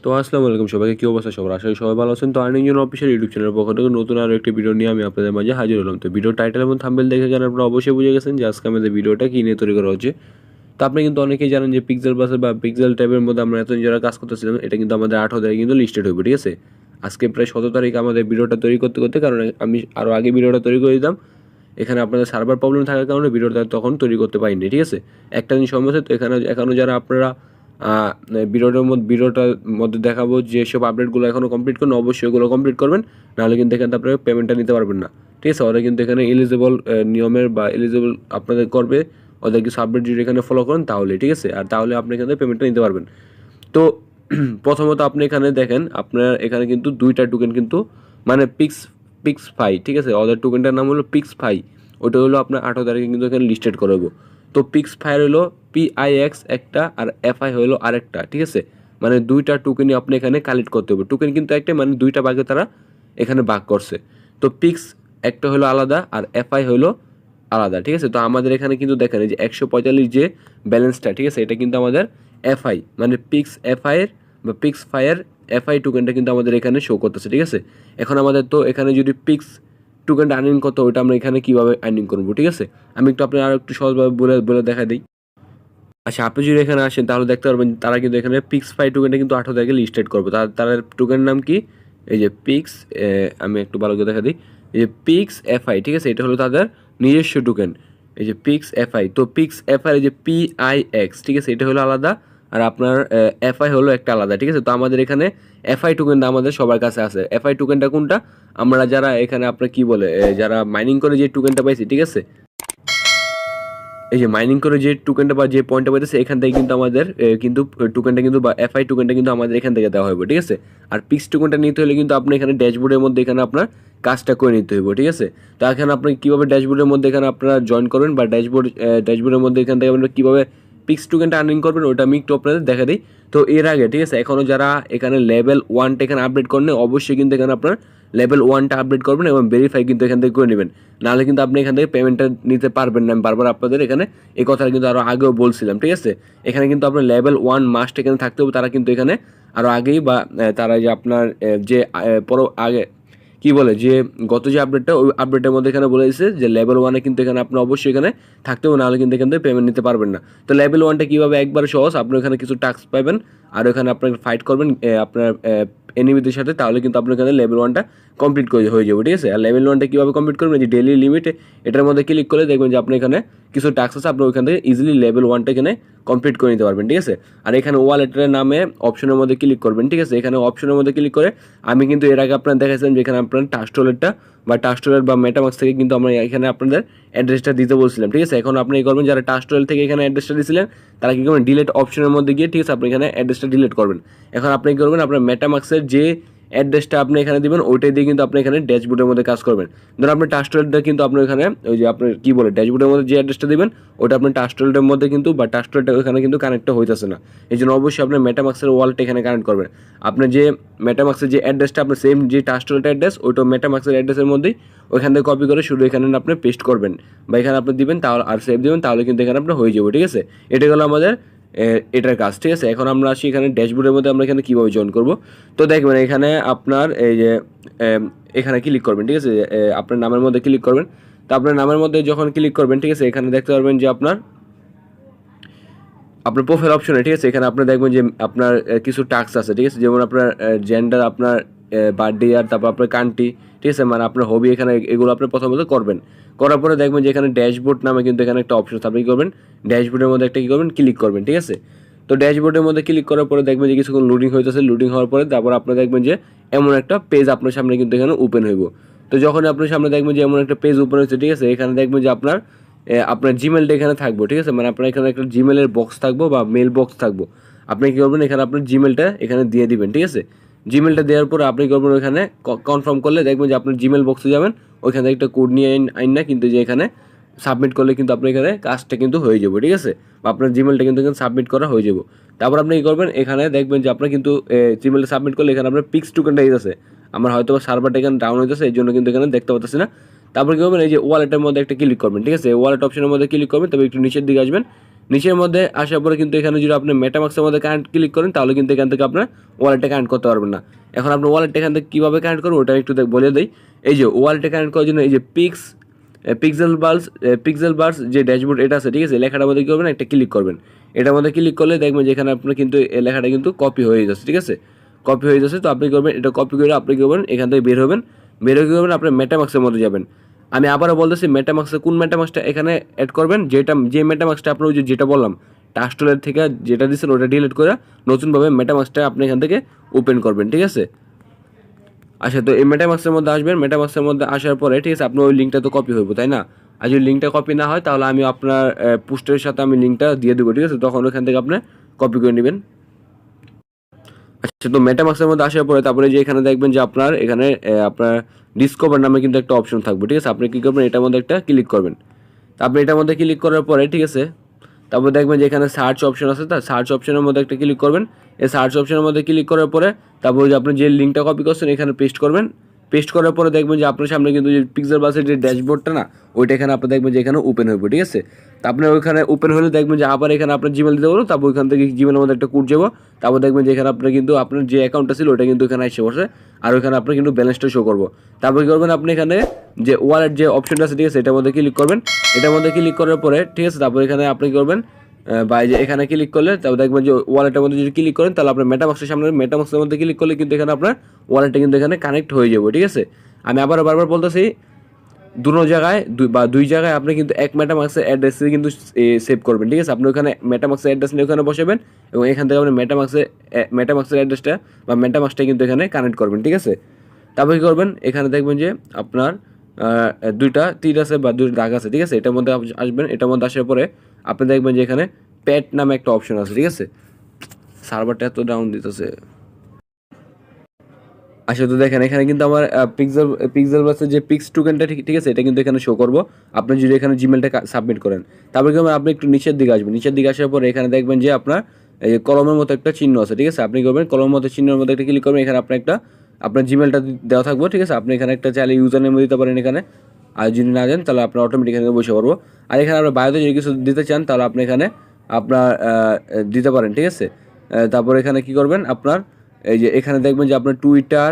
তো আসসালামু আলাইকুম সবাইকে, কি অবস্থা সবার? আশা করি সবাই ভালো আছেন। তো আর্নিং জন্য অফিসিয়াল ইউটিউব চ্যানেলের পক্ষ থেকে নতুন আরও একটি ভিডিও নিয়ে আমি আপনাদের মাঝে হাজির হলাম। তো ভিডিও টাইটেল এবং থাম্বনেল দেখে গেলে আপনারা অবশ্যই বুঝে গেছেন যে আজকে আমাদের ভিডিওটা কী নিয়ে তৈরি করা হচ্ছে। তো আপনি কিন্তু অনেকেই জানেন যে পিক্সেল বাসে বা পিক্সেল ট্যাবের মধ্যে আমরা এতদিন যারা কাজ করতেছিলাম, এটা কিন্তু আমাদের 8 তারিখে কিন্তু লিস্টেড হবে, ঠিক আছে? আজকে প্রায় 17 তারিখ আমাদের ভিডিওটা তৈরি করতে করতে, কারণ আমি আরও আগে ভিডিওটা তৈরি করে দিতাম, এখানে আপনাদের সার্ভার প্রবলেম থাকার কারণে ভিডিওটা তখন তৈরি করতে পারিনি, ঠিক আছে? একটা দিন সমস্যা। তো এখনও যারা আপনারা ভিডিওটার মধ্যে দেখাবো যেসব আপডেটগুলো এখনও কমপ্লিট করেন, অবশ্যই ওগুলো কমপ্লিট করবেন, নাহলে কিন্তু এখানে আপনারা পেমেন্টটা নিতে পারবেন না, ঠিক আছে? ওরা কিন্তু এখানে এলিজিবল নিয়মের বা এলিজিবল আপনাদের করবে, ওদের কিছু আপডেট যদি এখানে ফলো করেন তাহলে, ঠিক আছে? আর তাহলে আপনি এখানে পেমেন্টটা নিতে পারবেন। তো প্রথমত আপনি এখানে দেখেন, আপনার এখানে কিন্তু দুইটা টোকেন কিন্তু মানে পিক্স ফাই, ঠিক আছে? ওদের টোকেনটার নাম হলো পিক্স ফাই। ওটা হলো আপনার 8 তারিখে কিন্তু এখানে লিস্টেড করাবো। তো পিক্স ফাই হলো PIX একটা আর FI হলো আরেকটা, ঠিক আছে? মানে দুইটা টোকেনই আপনি এখানে কালেক্ট করতে হবে। টোকেন কিন্তু একটা, মানে দুইটা ভাগে তারা এখানে ভাগ করছে। তো পিক্স একটা হলো আলাদা আর FI হলো আলাদা, ঠিক আছে? তো আমাদের এখানে কিন্তু দেখেন এই যে 145 যে ব্যালেন্সটা, ঠিক আছে? এটা কিন্তু আমাদের FI মানে পিক্স FI এর বা পিক্স ফায়ার FI টোকেনটা কিন্তু আমাদের এখানে শো করতেছে, ঠিক আছে? এখন আমাদের তো এখানে যদি পিক্স টোকেনটা আর্নিং করতে, ওইটা আমরা এখানে কীভাবে আর্নিং করবো, ঠিক আছে? আমি একটু আপনার আরও একটু সহজভাবে বলে দেখা দিই। আচ্ছা, আপনি যদি এখানে আসেন তাহলে দেখতে পারবেন তারা কিন্তু এখানে পিক্স ফাই টোকেনটা কিন্তু 8 তারিখে লিস্টেড করবে। তার টোকেনের নাম কি? এই যে পিক্স, আমি একটু ভালো করে দেখা দিই। এই যে পিক্স FI, ঠিক আছে? এটা হলো তাদের নিজস্ব টোকেন। এই যে পিক্স FI, তো পিক্স FI এই যে PIX, ঠিক আছে? এটা হলো আলাদা, আর আপনার FI হলো একটা আলাদা, ঠিক আছে? তো আমাদের এখানে FI টোকেনটা আমাদের সবার কাছে আছে। FI টোকেনটা কোনটা? আমরা যারা এখানে আপনার কি বলে যারা মাইনিং করে যে টোকেনটা পাইছি, ঠিক আছে? এই যে মাইনিং করে যে টোকেনটা বা যে পয়েন্টটা পাইতেছে, এখান থেকে কিন্তু আমাদের কিন্তু টোকেনটা কিন্তু বা FI টোকেনটা কিন্তু আমাদের এখান থেকে দেওয়া হবে, ঠিক আছে? আর পিক্স টোকেনটা নিতে হলে কিন্তু আপনি এখানে ড্যাশবোর্ডের মধ্যে এখানে আপনার কাজটা করে নিতে হবে, ঠিক আছে? তো এখানে আপনি কীভাবে ড্যাশবোর্ডের মধ্যে এখানে আপনারা জয়েন করবেন বা ড্যাশবোর্ডের মধ্যে এখান থেকে আপনারা কীভাবে পিক্স টোকেনটা আর্নিং করবেন, ওটা আমি একটু আপনাদের দেখা দিই। তো এর আগে, ঠিক আছে, এখনও যারা এখানে লেভেল 1টা এখানে আপডেট করেন, অবশ্যই কিন্তু এখানে আপনার লেভেল 1টা আপডেট করবেন এবং ভেরিফাই কিন্তু এখান থেকে করে নেবেন, নাহলে কিন্তু আপনি এখান থেকে পেমেন্টটা নিতে পারবেন না। আমি বারবার আপনাদের এখানে এই কথাটা কিন্তু আরও আগেও বলছিলাম, ঠিক আছে? এখানে কিন্তু আপনার লেভেল 1 মাস্ট এখানে থাকতে হবে। তারা কিন্তু এখানে আরও আগেই বা তারা যে আপনার যে আগে কি বলে যে গত যে আপডেটটা, ওই আপডেটের মধ্যে এখানে বলে দিচ্ছে যে লেভেল 1-এ কিন্তু এখানে আপনার অবশ্যই এখানে থাকতে হবে, নাহলে কিন্তু এখান থেকে পেমেন্ট নিতে পারবেন না। তো লেভেল 1টা কীভাবে? একবারে সহজ। আপনি এখানে কিছু টাস্ক পাবেন আর ওখানে আপনাকে ফাইট করবেন আপনার এনিমিদের সাথে, তাহলে কিন্তু আপনার এখানে লেভেল 1টা কমপ্লিট হয়ে যাবে, ঠিক আছে? আর লেভেল 1টা কীভাবে কমপ্লিট করবেন? যে ডেইলি লিমিটে এটার মধ্যে ক্লিক করে দেখবেন যে আপনি এখানে কিছু টাস্ক আছে, আপনি ওইখান থেকে ইজিলি লেভেল 1টা এখানে কমপ্লিট করে নিতে পারবেন, ঠিক আছে? আর এখানে ওয়ালেটের নামে অপশনের মধ্যে ক্লিক করবেন, ঠিক আছে? এখানে অপশনের মধ্যে ক্লিক করে আমি কিন্তু এর আগে আপনার দেখাচ্ছিলাম যে এখানে আপনার ট্রাস্ট ওয়ালেটটা বা ট্রাস্ট ওয়ালেট বা মেটামাক্স থেকে কিন্তু আমরা এখানে আপনাদের অ্যাড্রেসটা দিতে বলছিলাম, ঠিক আছে? এখন আপনি এই করবেন, যারা ট্রাস্ট ওয়ালেট থেকে এখানে অ্যাড্রেসটা দিয়েছিলেন তারা কী করবেন? ডিলিট অপশনের মধ্যে গিয়ে, ঠিক আছে, আপনি এখানে অ্যাড্রেসটা ডিলিট করবেন। এখন আপনি কী করবেন? আপনার মেটামাক্সের যে অ্যাড্রেসটা আপনি এখানে দিবেন, ওইটাই দিয়ে কিন্তু আপনি এখানে ড্যাশবোর্ডের মধ্যে কাজ করবেন। ধরুন আপনার ট্রাস্ট ওয়ালেটটা কিন্তু আপনি এখানে ওই যে আপনার কী বলে ড্যাশবোর্ডের মধ্যে যে অ্যাড্রেসটা দিবেন, ওটা আপনার ট্রাস্ট ওয়ালেটের মধ্যে কিন্তু বা ট্রাস্ট ওয়ালেটটা ওখানে কিন্তু কানেক্টটা হইতেছে না। এই জন্য অবশ্যই আপনার মেটামাক্সের ওয়ালেট এখানে কানেক্ট করবেন। আপনার যে মেটামাক্সের যে অ্যাড্রেসটা আপনার সেম যে ট্রাস্ট ওয়ালেটের অ্যাড্রেস, ওইটা মেটামাক্সের অ্যাড্রেসের মধ্যেই ওইখান থেকে কপি করে শুধু এখানে আপনি পেস্ট করবেন বা এখানে আপনি দিবেন, তাহলে আর সেভ দিবেন, তাহলে কিন্তু এখানে আপনার হয়ে যাবে, ঠিক আছে? এটা হলো আমাদের এটার কাজ, ঠিক আছে? এখন আমরা আসি এখানে ড্যাশবোর্ডের মধ্যে আমরা এখানে কীভাবে জয়েন করব। তো দেখবেন এখানে আপনার এই যে এখানে ক্লিক করবেন, ঠিক আছে? আপনার নামের মধ্যে ক্লিক করবেন। তো আপনার নামের মধ্যে যখন ক্লিক করবেন, ঠিক আছে, এখানে দেখতে পারবেন যে আপনার প্রোফাইল অপশনে, ঠিক আছে, এখানে আপনি দেখবেন যে আপনার কিছু টাস্ক আছে, ঠিক আছে? যেমন আপনার জেন্ডার, আপনার বার্থডে ইয়ার, তারপর আপনার কান্ট্রি, ঠিক আছে, মানে আপনার হবি, এখানে এগুলো আপনি প্রথমত করবেন। করার পরে দেখবেন যে এখানে ড্যাশবোর্ড নামে কিন্তু এখানে একটা অপশন আছে, আপনি কী করবেন? ড্যাশবোর্ডের মধ্যে একটা কী করবেন? ক্লিক করবেন, ঠিক আছে? তো ড্যাশবোর্ডের মধ্যে ক্লিক করার পরে দেখবেন যে কিছুক্ষণ লোডিং হইতেছে। লোডিং হওয়ার পরে তারপর আপনি দেখবেন যে এমন একটা পেজ আপনার সামনে কিন্তু এখানে ওপেন হইব। তো যখন আপনার সামনে দেখবেন যে এমন একটা পেজ ওপেন হয়েছে, ঠিক আছে, এখানে দেখবেন যে আপনার জিমেলটা এখানে থাকবো, ঠিক আছে? মানে আপনার এখানে একটা জিমেলের বক্স থাকবো বা মেল বক্স থাকবো। আপনি কী করবেন? এখানে আপনার জিমেলটা এখানে দিয়ে দিবেন, ঠিক আছে? জিমেলটা দেওয়ার পর আপনি করবেন ওইখানে কনফার্ম করলে দেখবেন যে আপনার জিমেল বক্সে যাবেন, ওইখান থেকে একটা কোড নিয়ে আইন না কিন্তু যে এখানে সাবমিট করলে কিন্তু আপনার এখানে কাজটা কিন্তু হয়ে যাবে, ঠিক আছে? বা আপনার জিমেলটা কিন্তু এখানে সাবমিট করা হয়ে যাবে। তারপর আপনি কী করবেন? এখানে দেখবেন যে আপনার কিন্তু জিমেলটা সাবমিট করলে এখানে আপনার পিক্স টোকেনটা আছে। আমার হয়তো সার্ভারটা এখানে ডাউন হইতেছে, এই জন্য কিন্তু এখানে দেখতে পাচ্ছি না। তারপর কী করবেন? এই যে ওয়ালেটের মধ্যে একটা ক্লিক করবেন, ঠিক আছে? ওয়ালেট অপশনের মধ্যে ক্লিক করবেন, তবে একটু নিচের দিকে আসবেন। নিচের মধ্যে আসার পরে কিন্তু এখানে যদি আপনি মেটামাক্সের মধ্যে কানেক্ট ক্লিক করেন তাহলে কিন্তু এখান থেকে আপনার ওয়ালেটে কানেক্ট করতে পারবেন না। এখন আপনি ওয়ালেটটা এখান থেকে কীভাবে কানেক্ট করবেন ওটা একটু বলে দিই। এই যে ওয়ালেটে কানেক্ট করার জন্য এই যে পিক্সেল বার্স যে ড্যাশবোর্ড এটা আছে, ঠিক আছে, লেখাটার মধ্যে কী করবেন, একটা ক্লিক করবেন। এটার মধ্যে ক্লিক করলে দেখবেন যে এখানে আপনার কিন্তু এই লেখাটা কিন্তু কপি হয়ে যাচ্ছে, ঠিক আছে, কপি হয়ে যাচ্ছে। তো আপনি করবেন এটা কপি করে আপনি করবেন এখান থেকে বের হবেন, বের হয়ে করবেন আপনার মেটামাক্সের মধ্যে যাবেন। আমি আবারও বলতেছি মেটামাক্সে কোন মেটামাক্সটা এখানে অ্যাড করবেন, যে মেটামাক্সটা আপনার ওই যেটা বললাম টাস্টলের থেকে যেটা দিচ্ছেন ওটা ডিলিট করে নতুনভাবে মেটামাক্সটা আপনি এখান থেকে ওপেন করবেন, ঠিক আছে। আচ্ছা, তো এই মেটামাক্সের মধ্যে আসবেন, মেটামাক্সের মধ্যে আসার পরে ঠিক আছে আপনার ওই লিঙ্কটা তো কপি হইব, তাই না? আর যদি লিঙ্কটা কপি না হয় তাহলে আমি আপনার পোস্টের সাথে আমি লিঙ্কটা দিয়ে দেবো, ঠিক আছে, তখন ওখান থেকে আপনি কপি করে নেবেন। আচ্ছা, তো মেটামাক্সের মধ্যে আসার পরে তারপরে যে এখানে দেখবেন যে আপনার এখানে আপনার ডিসকভার নামে কিন্তু একটা অপশন থাকবে, ঠিক আছে। আপনি কী করবেন, এটার মধ্যে একটা ক্লিক করবেন। তারপরে এটার মধ্যে ক্লিক করার পরে ঠিক আছে তারপর দেখবেন যে এখানে সার্চ অপশন আছে, তা সার্চ অপশনের মধ্যে একটা ক্লিক করবেন। এই সার্চ অপশনের মধ্যে ক্লিক করার পরে তারপর যে আপনি যে লিঙ্কটা কপি করছেন এখানে পেস্ট করবেন। পেস্ট করার পরে দেখবেন যে আপনার সামনে কিন্তু যে পিক্সেল বাসের যে ড্যাশবোর্ডটা না ওইটা এখানে আপনি দেখবেন যে এখানে ওপেন হবে, ঠিক আছে। তা আপনার ওইখানে ওপেন হলে দেখবেন যে আবার এখানে আপনার জিমেল দিতে বলবো, তারপর ওইখান থেকে জিমেলের মধ্যে একটা কোড যাবো। তারপর দেখবেন যে এখানে আপনার কিন্তু আপনার যে অ্যাকাউন্টটা ছিল ওটা কিন্তু এখানে এসে বসে, আর ওইখানে আপনার কিন্তু ব্যালেন্সটা শো করবো। তারপর কী করবেন, আপনি এখানে যে ওয়ালেট যে অপশনটা আছে, ঠিক আছে, এটার মধ্যে ক্লিক করবেন। এটার মধ্যে ক্লিক করার পরে ঠিক আছে তারপর এখানে আপনি কী করবেন, বা যে এখানে ক্লিক করলে তারপর দেখবেন যে ওয়ালেটের মধ্যে যদি ক্লিক করেন তাহলে আপনার মেটামাক্সের সামনে মেটামাক্সের মধ্যে ক্লিক করলে কিন্তু এখানে আপনার ওয়ালেটটা কিন্তু এখানে কানেক্ট হয়ে যাবে, ঠিক আছে। আমি আবার বারবার বলতেছি দুটো জায়গায় দুই জায়গায় আপনি কিন্তু এক মেটামাক্সের অ্যাড্রেসে কিন্তু সেভ করবেন, ঠিক আছে। আপনি ওখানে মেটামাক্সের অ্যাড্রেস নিয়ে ওখানে বসাবেন এবং এখান থেকে আপনি মেটামাক্সের অ্যাড্রেসটা বা মেটামাক্সটা কিন্তু এখানে কানেক্ট করবেন, ঠিক আছে। তারপর কী করবেন, এখানে দেখবেন যে আপনার দুইটা তীর আছে বা দুইটা দাগ আছে, ঠিক আছে। এটার মধ্যে আসবেন, এটার মধ্যে আসার পরে আপনি দেখবেন যে এখানে প্যাট নামে একটা অপশন আছে, ঠিক আছে। সার্ভারটা এত ডাউন দিতেছে। আচ্ছা, তো দেখেন এখানে কিন্তু আমার পিক্সেল বাসের যে পিক্স টোকেনটা ঠিক আছে এটা কিন্তু এখানে শো করবো আপনি যদি এখানে জিমেলটা সাবমিট করেন। তারপরে কি আপনি একটু নিচের দিকে আসবেন, নিচের দিকে আসার পরে এখানে দেখবেন যে আপনার এই কলমের মতো একটা চিহ্ন আছে, ঠিক আছে। আপনি করবেন কলমের মতো চিহ্নের মধ্যে একটা ক্লিক করবেন, এখানে আপনার জিমেলটা দেওয়া থাকবো, ঠিক আছে। আপনি এখানে একটা চাইলে ইউজার নেম দিতে পারেন এখানে, আর যদি না দেন তাহলে আপনার অটোমেটিক এখানে বসে পারবো। আর এখানে আপনার বায়োতে যদি কিছু দিতে চান তাহলে আপনি এখানে আপনার দিতে পারেন, ঠিক আছে। তারপর এখানে কি করবেন, আপনার এই যে এখানে দেখবেন যে আপনার টুইটার,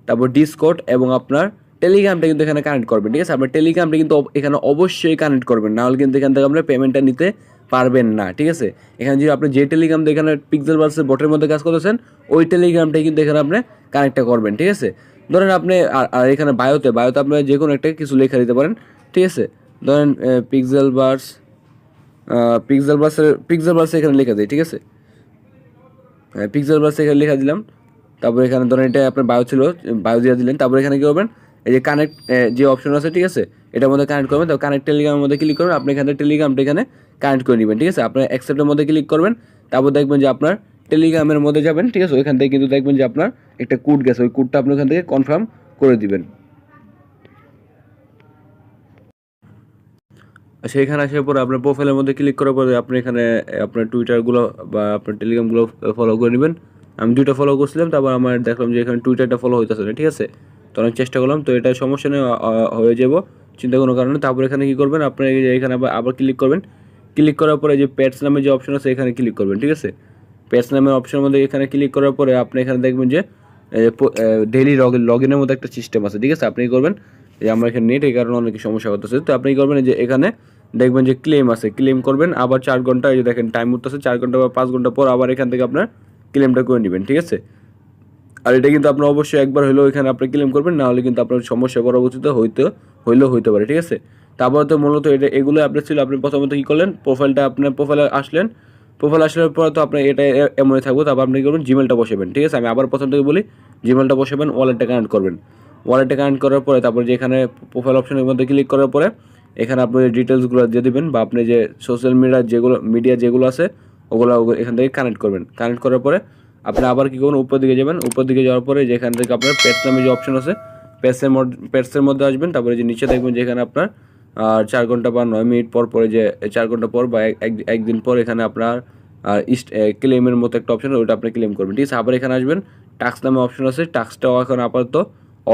তারপর ডিসকর্ড এবং আপনার টেলিগ্রামটা কিন্তু এখানে কানেক্ট করবেন, ঠিক আছে। আপনার টেলিগ্রামটা কিন্তু এখানে অবশ্যই কানেক্ট করবেন, নাহলে কিন্তু এখান থেকে আপনার পেমেন্টটা নিতে পারবেন না, ঠিক আছে। এখানে যদি আপনি যে টেলিগ্রামটা এখানে পিক্সেল বাসের বটের মধ্যে কাজ করতেছেন ওই টেলিগ্রামটাই কিন্তু এখানে আপনি কানেক্টটা করবেন, ঠিক আছে। ধরেন আপনি আর এখানে বায়োতে আপনি যে কোনো একটা কিছু লেখা দিতে পারেন, ঠিক আছে। ধরেন পিক্সেল বার্স এখানে লেখা দেয়, ঠিক আছে। পিক্সেল বার্স এখানে লেখা দিলাম। তারপর এখানে ধরেন এটা আপনার বায়ো ছিল, বায়ো দিয়ে দিলেন। তারপর এখানে কী করবেন, এই যে কানেক্ট যে অপশন আছে, ঠিক আছে, এটার মধ্যে কানেক্ট করবেন। তো কানেক্ট টেলিগ্রামের মধ্যে ক্লিক করবেন, আপনি এখানে টেলিগ্রামটা এখানে কানেক্ট করে নেবেন, ঠিক আছে। আপনার অ্যাকসেপ্টের মধ্যে ক্লিক করবেন, তারপর দেখবেন যে আপনার টেলিগ্রামের মধ্যে যাবেন, ঠিক আছে। ওইখান থেকে কিন্তু দেখবেন যে আপনার একটা কোড গেছে, ওই কোডটা আপনি ওখান থেকে কনফার্ম করে দিবেন। সেইখানে আসার পরে আপনার প্রোফাইলের মধ্যে ক্লিক করার পরে আপনি এখানে আপনার টুইটারগুলো বা আপনার টেলিগ্রামগুলো ফলো করে নেবেন। আমি দুইটা ফলো করছিলাম, তারপর আমার দেখলাম যে এখানে টুইটারটা ফলো হইতেছে না, ঠিক আছে। তো অনেক চেষ্টা করলাম, তো এটা সমস্যা নেই, হয়ে যাব, চিন্তা কোনো কারণে। তারপর এখানে কী করবেন, আপনি এখানে আবার ক্লিক করবেন। ক্লিক করার পরে যে প্যাটস নামে যে অপশন আছে এখানে ক্লিক করবেন, ঠিক আছে। প্যাটস নামের অপশনের মধ্যে এখানে ক্লিক করার পরে আপনি এখানে দেখবেন যে ডেইলি লগ ইনের মধ্যে একটা সিস্টেম আছে, ঠিক আছে। আপনি করবেন যে আমার এখানে নেট এই কারণে অনেক সমস্যা করতেছে, তো আপনি করবেন যে এখানে দেখবেন যে ক্লেম আছে, ক্লেম করবেন আবার 4 ঘন্টা, এই যে দেখেন টাইম উঠতেছে 4 ঘন্টা বা 5 ঘন্টা পর আবার এখান থেকে আপনার ক্লেমটা করে নেবেন, ঠিক আছে। আর এটা কিন্তু আপনার অবশ্যই একবার হলেও এখানে আপনি ক্লেম করবেন, না হলে কিন্তু আপনার সমস্যা পরবর্তীতে হইতে পারে, ঠিক আছে। তারপর তো মূলত এগুলো আপনি ছিল, আপনি প্রথমত কী করলেন, আপনার প্রোফাইলে আসলেন। প্রোফাইল আসার পর তো আপনার এটা এমনই থাকবে। তারপর আপনি কী করবেন, জিমেলটা বসাবেন, ঠিক আছে। আমি আবার প্রথম থেকে বলি, জিমেলটা বসাবেন, ওয়ালেটটা কানেক্ট করবেন। ওয়ালেটটা কানেক্ট করার পরে তারপর যে এখানে প্রোফাইল অপশনের মধ্যে ক্লিক করার পরে এখানে আপনি ডিটেলসগুলো দিয়ে দেবেন, বা আপনি যে সোশ্যাল মিডিয়া যেগুলো আছে ওগুলো এখান থেকে কানেক্ট করবেন। কানেক্ট করার পরে আপনি আবার কী করবেন, উপর দিকে যাবেন। উপর দিকে যাওয়ার পরে যেখান থেকে আপনার পেটস নামে যে অপশন আছে পেটসের মধ্যে আসবেন। তারপরে যে নিচে দেখবেন যে এখানে আপনার 4 ঘন্টা বা 9 মিনিট পর পরে যে 4 ঘন্টা পর বা একদিন পর এখানে আপনার ক্লেমের মতো একটা অপশন, ওইটা আপনি ক্লেম করবেন, ঠিক আছে। আবার এখানে আসবেন, টাস্ক নামে অপশন আছে, টাস্কটাও এখন আপাতত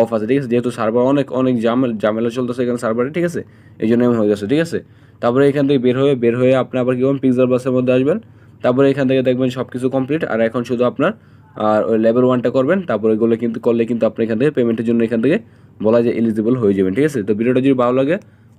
অফ আছে, ঠিক আছে, যেহেতু সার্ভার অনেক ঝামেলা চলতেছে এখানে সার্ভারে, ঠিক আছে, এই জন্য এমন হয়ে গেছে, ঠিক আছে। তারপরে এখান থেকে বের হয়ে আপনি আবার কী করবেন পিক্সেল বাসের মধ্যে আসবেন। তারপরে এখান থেকে দেখবেন সব কিছু কমপ্লিট। আর এখন শুধু আপনার আর ওই লেভেল 1টা করবেন। তারপরে এগুলো কিন্তু করলে কিন্তু আপনি এখান থেকে পেমেন্টের জন্য এখান থেকে বলা যায় এলিজিবল হয়ে যাবেন। ঠিক আছে, তো ভিডিওটা যদি ভালো লাগে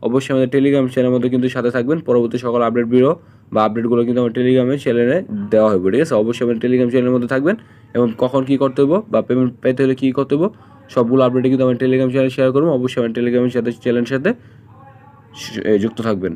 অবশ্যই আমাদের টেলিগ্রাম চ্যানেলের মধ্যে কিন্তু সাথে থাকবেন। পরবর্তী সকল আপডেট ভিডিও বা আপডেটগুলো কিন্তু আমার টেলিগ্রামে চ্যানেলে দেওয়া হবে। ঠিক আছে, অবশ্যই আমাদের টেলিগ্রাম চ্যানেলের মধ্যে থাকবেন এবং কখন কী করতে হবে বা পেমেন্ট পেতে হলে কী করতে হবে সবগুলো আপডেটে কিন্তু আমার টেলিগ্রাম চ্যানেলে শেয়ার করবো। অবশ্যই আমার টেলিগ্রামের সাথে চ্যানেলের সাথে যুক্ত থাকবেন।